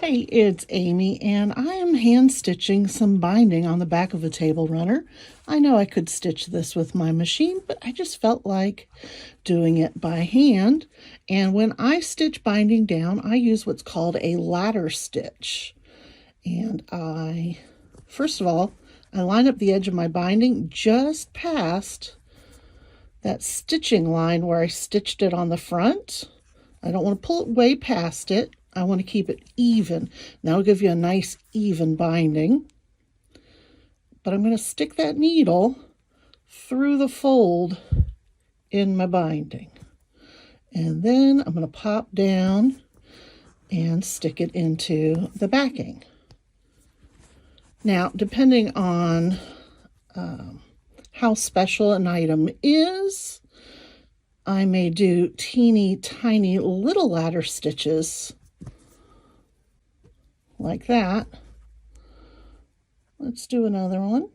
Hey, it's Amy, and I am hand stitching some binding on the back of a table runner. I know I could stitch this with my machine, but I just felt like doing it by hand. And when I stitch binding down, I use what's called a ladder stitch. And first of all, I line up the edge of my binding just past that stitching line where I stitched it on the front. I don't want to pull it way past it. I want to keep it even. That'll give you a nice even binding. But I'm going to stick that needle through the fold in my binding. And then I'm going to pop down and stick it into the backing. Now, depending on how special an item is, I may do teeny tiny little ladder stitches like that. Let's do another one.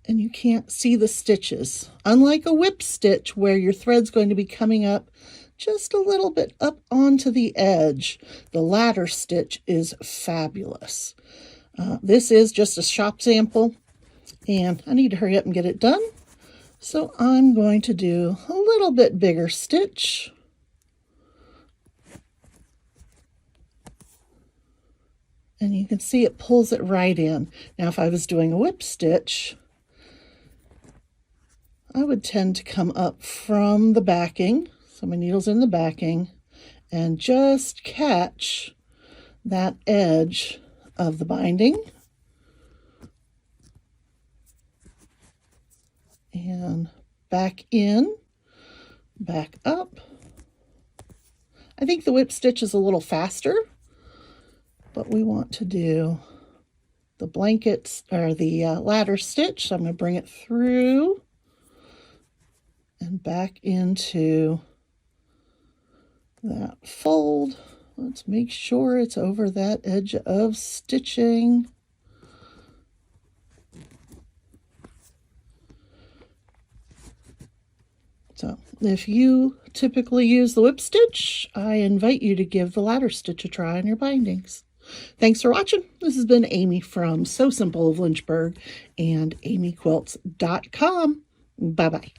And you can't see the stitches. Unlike a whip stitch where your thread's going to be coming up just a little bit up onto the edge, the ladder stitch is fabulous. This is just a shop sample, and I need to hurry up and get it done. So I'm going to do a little bit bigger stitch. And you can see it pulls it right in. Now, if I was doing a whip stitch, I would tend to come up from the backing, so my needle's in the backing, and just catch that edge of the binding. And back in, back up. I think the whip stitch is a little faster, but we want to do the blankets or the ladder stitch. So I'm going to bring it through and back into that fold. Let's make sure it's over that edge of stitching. So if you typically use the whip stitch, I invite you to give the ladder stitch a try on your bindings. Thanks for watching. This has been Amy from Sew Simple of Lynchburg and amyquilts.com. Bye-bye.